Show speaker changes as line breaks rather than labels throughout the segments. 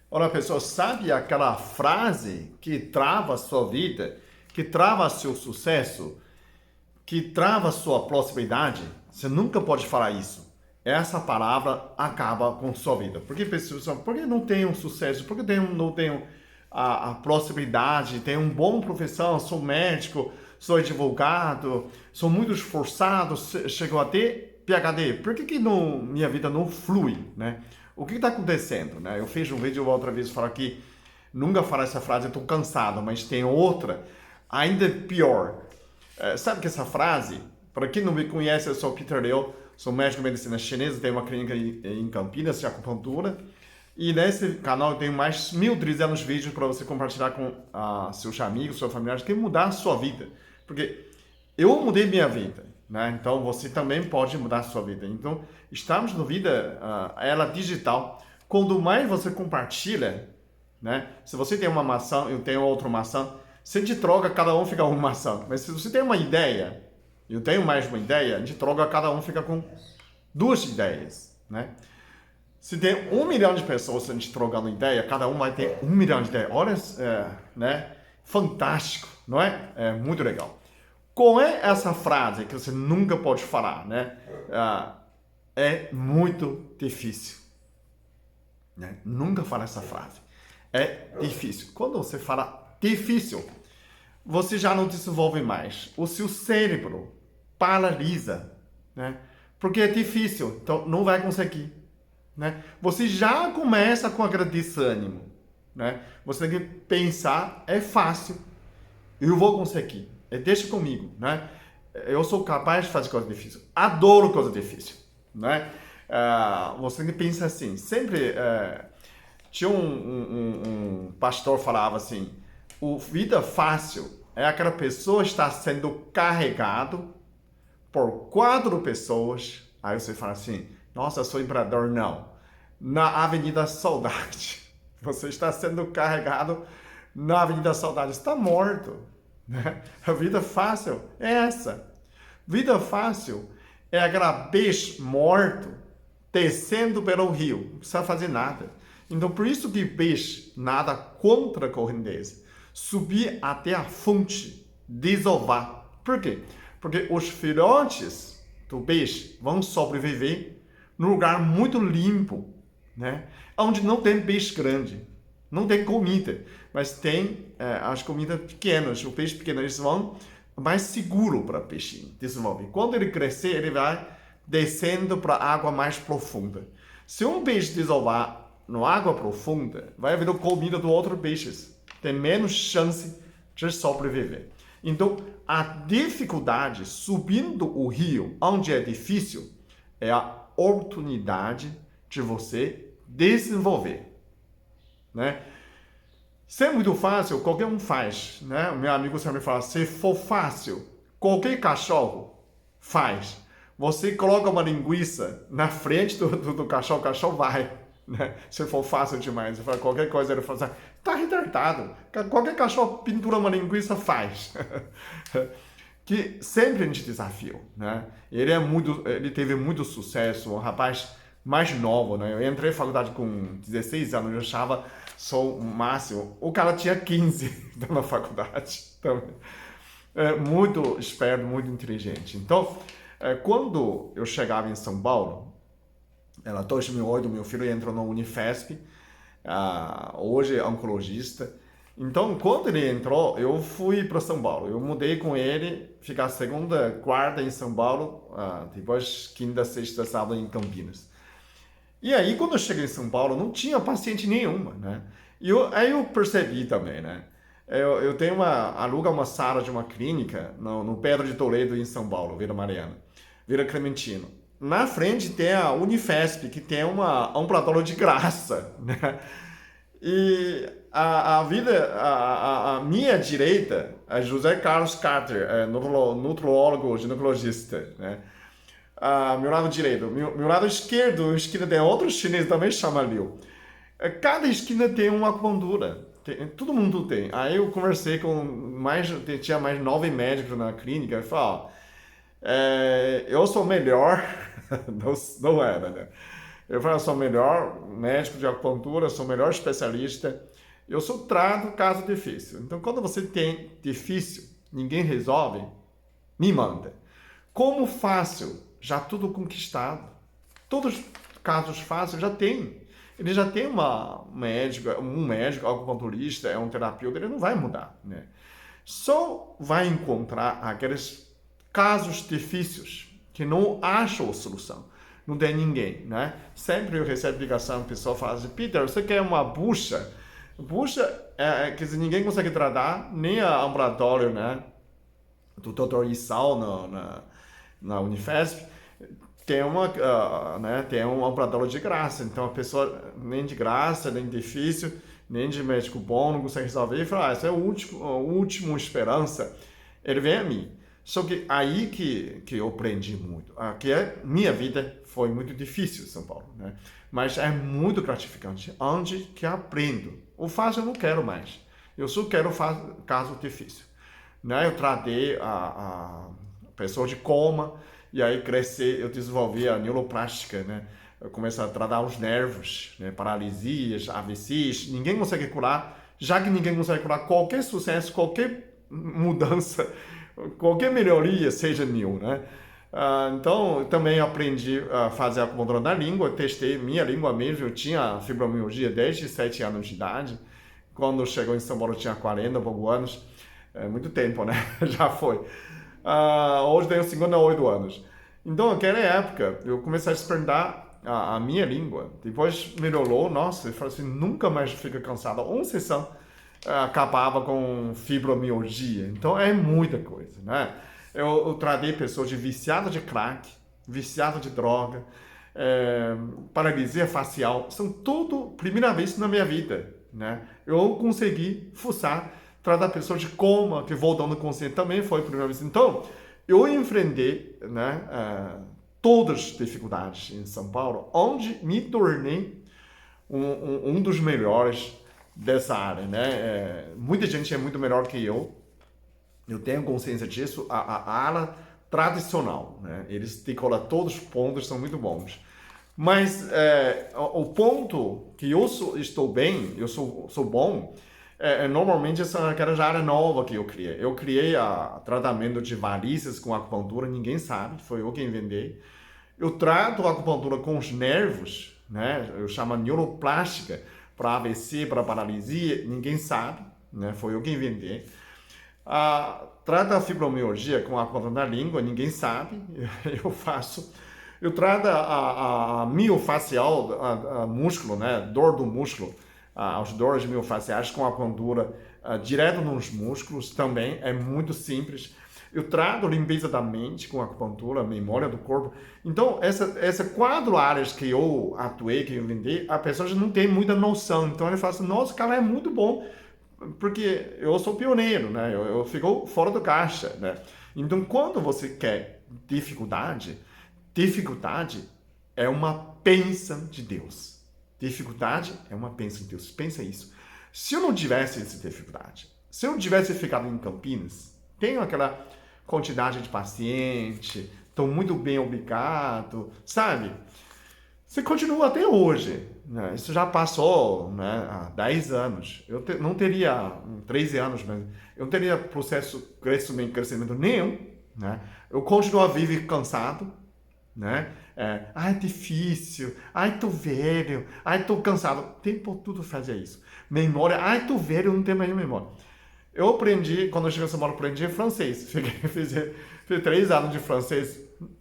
Olha, pessoal, sabe aquela frase que trava a sua vida, que trava seu sucesso, que trava a sua prosperidade? Você nunca pode falar isso. Essa palavra acaba com sua vida. Porque pessoas, por que não tenho sucesso? Por que não tenho a prosperidade? Tenho uma boa profissão, sou médico, sou advogado, sou muito esforçado, chego até PhD. Por que não, minha vida não flui, né? O que está acontecendo, né? Eu fiz um vídeo outra vez falar que nunca falar essa frase, estou cansado, mas tem outra ainda pior. Sabe que essa frase, para quem não me conhece, eu sou Peter Liu, sou médico de medicina chinesa, tenho uma clínica em Campinas de acupuntura. E nesse canal eu tenho mais 1.300 vídeos para você compartilhar com seus amigos, seus familiares, que mudar a sua vida. Porque eu mudei minha vida, né? Então você também pode mudar a sua vida. Então estamos na vida, ela digital. Quanto mais você compartilha, né? Se você tem uma maçã, eu tenho outra maçã, se a gente troca, cada um fica com uma maçã. Mas se você tem uma ideia, eu tenho mais uma ideia, a gente troca, cada um fica com duas ideias, né? Se tem 1 milhão de pessoas a gente trocando ideia, cada um vai ter 1 milhão de ideias. Olha, né? Fantástico, não é? É muito legal. Qual é essa frase que você nunca pode falar, né? É muito difícil, né? Nunca fala essa frase. É difícil. Quando você fala difícil, você já não desenvolve mais. O seu cérebro paralisa, né? Porque é difícil, então não vai conseguir, né? Você já começa com aquele desânimo, né? Você tem que pensar, é fácil, eu vou conseguir, deixa comigo, né? Eu sou capaz de fazer coisa difícil, adoro coisa difícil, né? Você tem que pensar assim, sempre tinha um pastor falava assim, o vida fácil é aquela pessoa que está sendo carregado por 4 pessoas, aí você fala assim, nossa, eu sou imperador, não. Na Avenida Saudade, você está sendo carregado na Avenida Saudade, está morto, né? A vida fácil é essa. Vida fácil é aquela peixe morto descendo pelo rio, não precisa fazer nada. Então, por isso que peixe nada contra a correnteza. Subir até a fonte, desovar. Por quê? Porque os filhotes do peixe vão sobreviver num lugar muito limpo, né? Onde não tem peixe grande, não tem comida, mas tem as comidas pequenas. O peixe pequeno, eles vão mais seguro para o peixe desenvolver. Quando ele crescer, ele vai descendo para a água mais profunda. Se um peixe desovar na água profunda, vai haver comida do outro peixe. Tem menos chance de sobreviver. Então, a dificuldade subindo o rio, onde é difícil, é a oportunidade de você desenvolver, né? Se é muito fácil, qualquer um faz, né? O meu amigo sempre fala, se for fácil, qualquer cachorro faz. Você coloca uma linguiça na frente do cachorro, o cachorro vai, né? Se for fácil demais, qualquer coisa ele fala assim, tá retardado. Qualquer cachorro pintura uma linguiça faz. Que sempre a gente desafiou, né? Ele teve muito sucesso, um rapaz mais novo, né? Eu entrei na faculdade com 16 anos, eu achava sou o máximo. O cara tinha 15 na faculdade. Então, muito esperto, muito inteligente. Então, quando eu chegava em São Paulo, em 2008, meu filho entrou na Unifesp, hoje é oncologista. Então, quando ele entrou, eu fui para São Paulo. Eu mudei com ele, ficar segunda, quarta em São Paulo, depois quinta, sexta, sábado em Campinas. E aí, quando eu cheguei em São Paulo, não tinha paciente nenhuma, né? Aí eu percebi também, né? Eu tenho aluga uma sala de uma clínica no Pedro de Toledo, em São Paulo, Vila Mariana, Vila Clementino. Na frente tem a Unifesp, que tem uma ambulatório de graça, né? E a minha direita é José Carlos Carter, nutrólogo, ginecologista, né? Meu lado direito. Meu lado esquerdo, esquina tem outro chinês também chama Liu. Cada esquina tem uma acupuntura. Todo mundo tem. Aí eu conversei tinha mais 9 médicos na clínica. E falei, eu sou melhor. Não, não era, né? Eu falo, eu sou o melhor médico de acupuntura, sou o melhor especialista. Eu só trato caso difícil. Então, quando você tem difícil, ninguém resolve, me manda. Como fácil, já tudo conquistado. Todos os casos fáceis já tem. Ele já tem um médico, acupunturista, é um terapeuta, ele não vai mudar, né? Só vai encontrar aqueles casos difíceis que não acham solução. Não tem ninguém, né? Sempre eu recebo ligação, o pessoal fala assim, Peter, você quer uma bucha? Bucha, quer dizer, ninguém consegue tratar, nem a ambulatório, né? Do Dr. Isao na Unifesp, tem um ambulatório de graça. Então a pessoa, nem de graça, nem difícil, nem de médico bom, não consegue resolver, e fala, essa é a última esperança. Ele vem a mim. Só que aí que eu aprendi muito. Aqui minha vida foi muito difícil em São Paulo, né? Mas é muito gratificante. Onde que eu aprendo. O fácil eu não quero mais. Eu só quero caso difícil. Né? Eu tratei a pessoa de coma, e aí eu desenvolvi a neuroplástica, né? Eu comecei a tratar os nervos, né? Paralisias, AVCs, ninguém consegue curar, já que ninguém consegue curar qualquer sucesso, qualquer mudança, qualquer melhoria, seja meu, né? Então, eu também aprendi a fazer a acupuntura da língua, testei minha língua mesmo, eu tinha fibromialgia desde 7 anos de idade, quando chegou em São Paulo eu tinha 40 poucos anos, muito tempo, né? Já foi. Hoje tenho 58 anos. Então, naquela época, eu comecei a experimentar a minha língua. Depois melhorou, nossa, eu falei assim, nunca mais fica cansado. Uma sessão acabava com fibromialgia. Então, é muita coisa, né? Eu tratei pessoas de viciado de crack, viciado de droga, paralisia facial. São tudo primeira vez na minha vida, né? Eu consegui fuçar, tratar pessoas de coma, que voltando consciente também foi a primeira vez. Então, eu enfrentei, né, todas as dificuldades em São Paulo, onde me tornei um dos melhores dessa área, né? Muita gente é muito melhor que eu tenho consciência disso. A área tradicional, né? Eles decoram todos os pontos, são muito bons. Mas o ponto que eu estou bem, eu sou bom, normalmente essa aquela área nova que eu criei. Eu criei tratamento de varizes com acupuntura, ninguém sabe, foi eu quem inventei. Eu trato a acupuntura com os nervos, né? Eu chamo neuroplástica para AVC, para paralisia, ninguém sabe, né? Foi eu quem inventei. Trato a fibromialgia com a acupuntura da língua, ninguém sabe, eu faço. Eu trato a miofacial, a músculo, né? Dor do músculo, as dores miofaciais com a acupuntura direto nos músculos, também é muito simples. Eu trato a limpeza da mente com a acupuntura, memória do corpo. Então, essa 4 áreas que eu atuei, que eu vendi, a pessoa já não tem muita noção. Então, ele fala assim, nossa, cara, é muito bom, porque eu sou pioneiro, né? Eu fico fora do caixa, né? Então, quando você quer dificuldade é uma bênção de Deus. Dificuldade é uma bênção de Deus. Pensa isso. Se eu não tivesse essa dificuldade, se eu tivesse ficado em Campinas, tenho aquela quantidade de paciente, estou muito bem ubicado, sabe? Você continua até hoje, né? Isso já passou, né, há 10 anos. Eu não teria 13 anos, mas eu não teria processo de crescimento nenhum, né? Eu continuo vivo e cansado, né? Ai, difícil, ai, tô velho, ai, tô cansado. O tempo tudo fazia isso. Memória, ai, tô velho, não tenho mais memória. Eu aprendi, quando eu cheguei em São Paulo, aprendi francês. Fiz 3 anos de francês.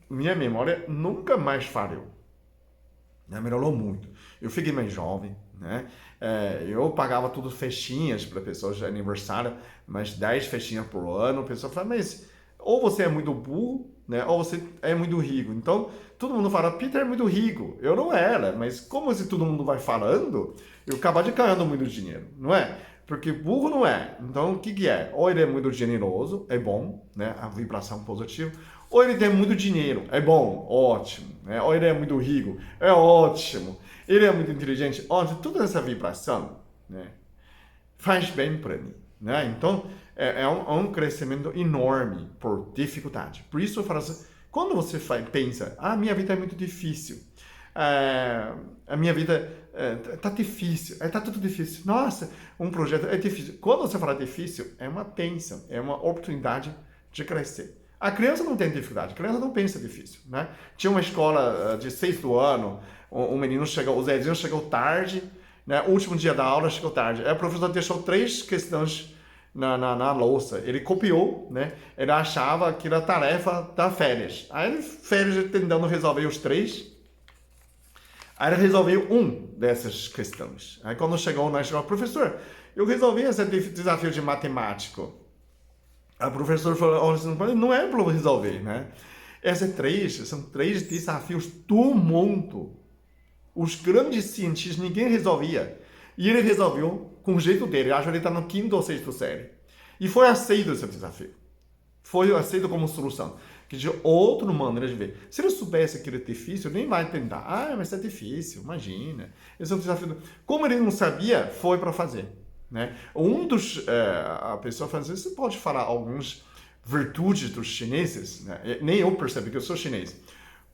Minha memória nunca mais falhou. Melhorou muito. Eu fiquei mais jovem, né? Eu pagava tudo festinhas para pessoas de aniversário, mas 10 festinhas por ano. A pessoa fala, mas ou você é muito burro, né? Ou você é muito rico. Então, todo mundo fala, Peter é muito rico. Eu não era, mas como se todo mundo vai falando, eu acabo ganhando muito dinheiro, não é? Porque burro não é. Então, o que é? Ou ele é muito generoso, é bom, né? A vibração positiva. Ou ele tem muito dinheiro, é bom, ótimo. Né? Ou ele é muito rico, é ótimo. Ele é muito inteligente, ótimo. Toda essa vibração, né, faz bem para mim. Né? Então, é um crescimento enorme por dificuldade. Por isso eu falo assim, quando você pensa, minha vida é muito difícil, a minha vida tá difícil, tá tudo difícil. Nossa, um projeto é difícil. Quando você fala difícil, é uma bênção, é uma oportunidade de crescer. A criança não tem dificuldade, a criança não pensa difícil, né? Tinha uma escola de 6º ano, um menino chegou, o Zezinho chegou tarde, né? O último dia da aula chegou tarde. Aí o professor deixou 3 questões na louça. Ele copiou, né? Ele achava que era tarefa da férias. Aí ele, férias, tentando resolver os 3. Aí ele resolveu dessas questões. Aí quando chegou na escola, professor, eu resolvi esse desafio de matemático. A professora falou, não é para resolver, né? São 3 desafios do mundo. Os grandes cientistas, ninguém resolvia. E ele resolveu com o jeito dele. Acho que ele está no 5º ou 6º série. E foi aceito esse desafio. Foi aceito como solução. Que de outra maneira de ver. Se ele soubesse que era difícil, nem vai tentar. Mas é difícil, imagina. Esse é um desafio. Como ele não sabia, foi para fazer. Né? A pessoa fala assim, você pode falar algumas virtudes dos chineses? Né? Nem eu percebi que eu sou chinês.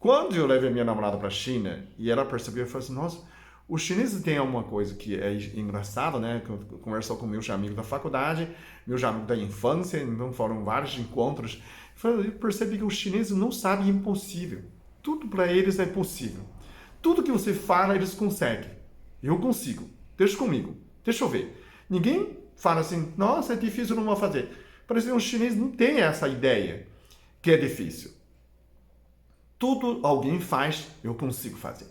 Quando eu levei minha namorada para a China, e ela percebeu, eu falei assim, nossa, os chineses têm uma coisa que é engraçada, né? Conversou com meus amigos da faculdade, meus amigos da infância, então foram vários encontros. Eu percebi que os chineses não sabem impossível. Tudo para eles é possível. Tudo que você fala, eles conseguem. Eu consigo. Deixa comigo. Deixa eu ver. Ninguém fala assim, nossa, é difícil, não vou fazer. Parece que os chineses não têm essa ideia que é difícil. Tudo alguém faz, eu consigo fazer.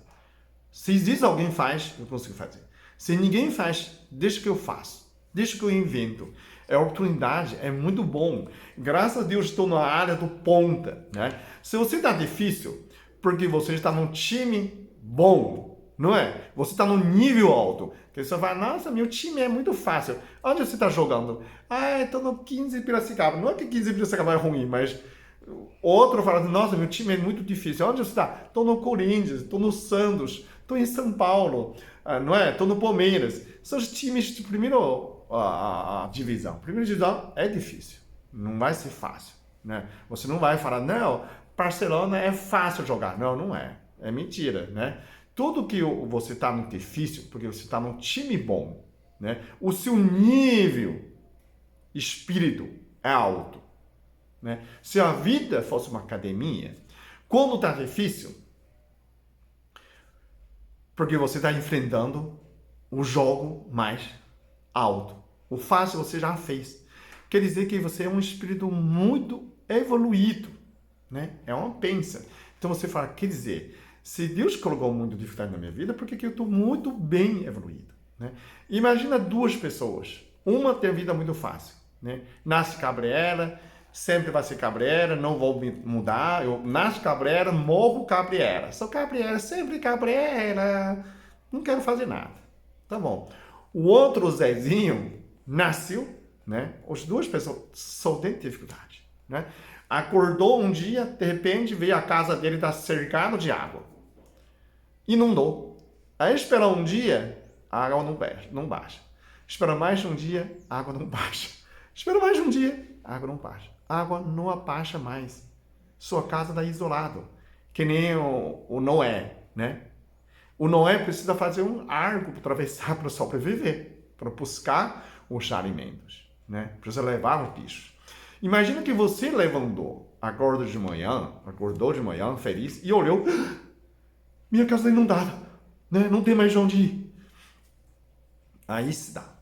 Se existe alguém faz, eu consigo fazer. Se ninguém faz, deixa que eu faço. Deixa que eu invento. A oportunidade é muito bom. Graças a Deus estou na área do ponta. Né? Se você está difícil, porque você está num time bom, não é? Você está no nível alto. Que você vai, nossa, meu time é muito fácil. Onde você está jogando? Estou no 15 Piracicaba. Não é que 15 Piracicaba é ruim, mas outro fala, nossa, meu time é muito difícil. Onde você está? Estou no Corinthians, estou no Santos, estou em São Paulo, não é? Estou no Palmeiras. São os times de primeira divisão. Primeira divisão é difícil. Não vai ser fácil. Né? Você não vai falar, não, Barcelona é fácil jogar. Não, não é. É mentira, né? Tudo que você está no difícil, porque você está num time bom, né? O seu nível espírito é alto, né? Se a vida fosse uma academia, quando está difícil, porque você está enfrentando o jogo mais alto. O fácil você já fez. Quer dizer que você é um espírito muito evoluído, né? É uma pensa. Então você fala, quer dizer, se Deus colocou muito dificuldade na minha vida, por que eu estou muito bem evoluído? Né? Imagina 2 pessoas. Uma tem a vida muito fácil. Né? Nasce cabreira, sempre vai ser cabreira, não vou mudar. Eu nasço cabreira, morro cabreira. Sou cabreira, sempre cabreira. Não quero fazer nada. Tá bom. O outro Zezinho nasceu, né? As 2 pessoas só têm dificuldade. Né? Acordou um dia, de repente, veio a casa dele estar cercado de água. Inundou. Aí espera um dia, a água não baixa. Espera mais um dia, a água não baixa. Espera mais um dia, a água não baixa. A água não abaixa mais. Sua casa está isolada. Que nem o Noé, né? O Noé precisa fazer um arco para atravessar para sobreviver, para buscar os alimentos, né? Precisa levar os bichos. Imagina que você acordou de manhã, feliz, e olhou, minha casa está inundada, né? Não tem mais onde ir. Aí está.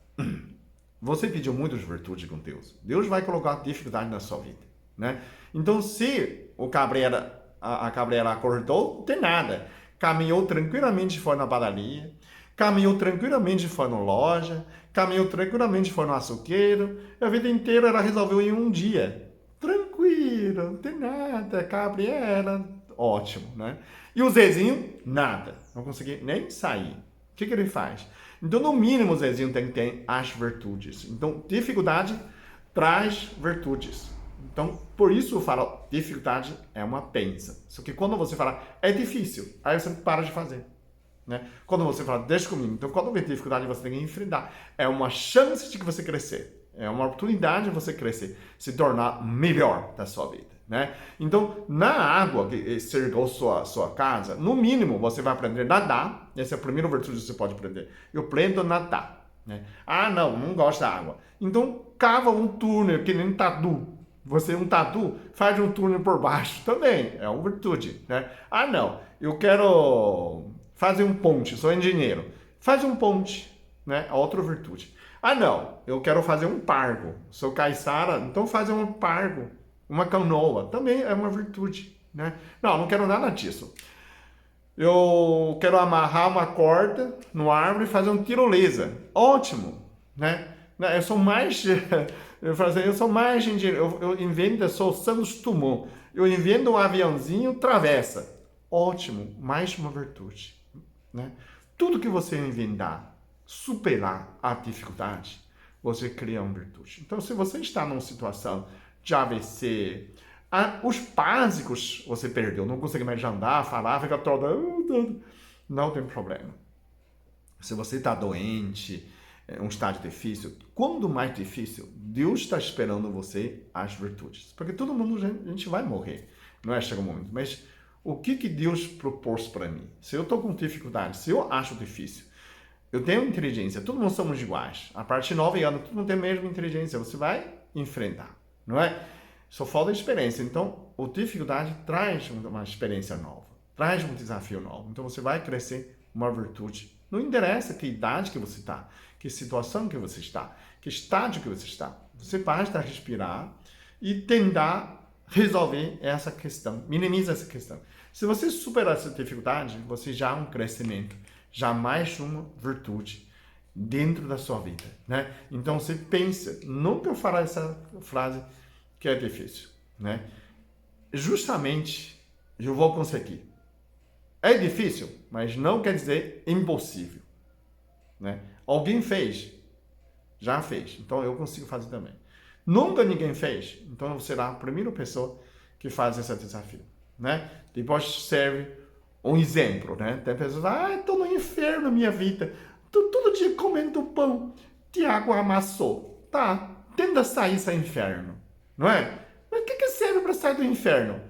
Você pediu muitas virtudes com Deus. Deus vai colocar dificuldade na sua vida, né? Então, se a cabreira acordou, não tem nada. Caminhou tranquilamente, foi na padaria, caminhou tranquilamente, foi na loja, caminhou tranquilamente, foi no açougueiro. A vida inteira ela resolveu em um dia. Tranquilo, não tem nada. Cabreira, ótimo, né? E o Zezinho, nada. Não conseguia nem sair. O que ele faz? Então, no mínimo, o Zezinho tem que ter as virtudes. Então, dificuldade traz virtudes. Então, por isso eu falo, dificuldade é uma bênção. Só que quando você fala, é difícil, aí você para de fazer. Né? Quando você fala, deixa comigo. Então, quando vem dificuldade, você tem que enfrentar. É uma chance de que você crescer. É uma oportunidade de você crescer, se tornar melhor da sua vida, né? Então, na água que cercou sua casa, no mínimo você vai aprender a nadar. Essa é a primeira virtude que você pode aprender. Eu aprendo a nadar, né? Ah, não gosto da água. Então, cava um túnel, que nem um tatu. Você, um tatu, faz um túnel por baixo também. É uma virtude, né? Ah, não, eu quero fazer um ponte, sou engenheiro. Faz um ponte, né? É outra virtude. Ah, não, eu quero fazer um pargo. Sou caiçara, então fazer um pargo, uma canoa, também é uma virtude, né? Não quero nada disso. Eu quero amarrar uma corda no árvore e fazer um tirolesa. Ótimo, né? Eu sou mais eu sou mais engenheiro. Eu invento, eu sou Santos Dumont. Eu invento um aviãozinho, travessa. Ótimo, mais uma virtude, né? Tudo que você inventar, superar a dificuldade, você cria uma virtude. Então, se você está numa situação de AVC, os básicos você perdeu, não consegue mais andar, falar, fica todo, não tem problema. Se você está doente, um estágio difícil, quando mais difícil, Deus está esperando você as virtudes. Porque todo mundo, a gente vai morrer, não é? Chega um momento. Mas o que Deus propôs para mim? Se eu estou com dificuldade, se eu acho difícil, eu tenho inteligência, todo mundo somos iguais. A partir de 9 anos, todo mundo tem a mesma inteligência, você vai enfrentar, não é? Só falta experiência. Então, a dificuldade traz uma experiência nova, traz um desafio novo. Então, você vai crescer uma virtude. Não interessa que idade que você está, que situação que você está, que estágio que você está. Você basta respirar e tentar resolver essa questão, minimiza essa questão. Se você superar essa dificuldade, você já há um crescimento, já mais uma virtude dentro da sua vida, né? Então você pensa, nunca falar essa frase que é difícil, né? Justamente, eu vou conseguir. É difícil, mas não quer dizer impossível, né? Alguém fez, já fez, então eu consigo fazer também. Nunca ninguém fez, então você será a primeira pessoa que faz esse desafio, né? Depois serve um exemplo, né? Tem pessoas, estou no inferno na minha vida, tô todo dia comendo pão, Tiago amassou, tá? Tenta sair desse inferno, não é? Mas o que serve para sair do inferno?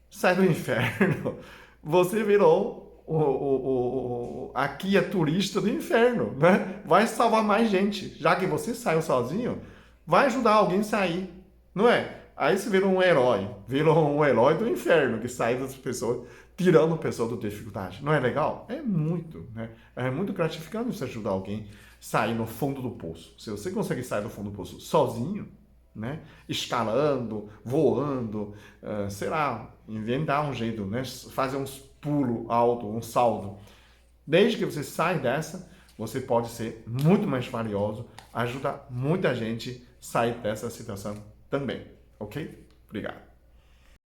Sai do inferno, você virou aqui é turista do inferno, né? Vai salvar mais gente, já que você saiu sozinho. Vai ajudar alguém a sair, não é? Aí você virou um herói do inferno, que sai das pessoas, tirando a pessoa da dificuldade. Não é legal? É muito, né? É muito gratificante você ajudar alguém a sair no fundo do poço. Se você consegue sair do fundo do poço sozinho, né? Escalando, voando, sei lá, inventar um jeito, né? Fazer uns pulos alto, um salto. Desde que você sai dessa, você pode ser muito mais valioso, ajudar muita gente a sair dessa situação também, ok? Obrigado.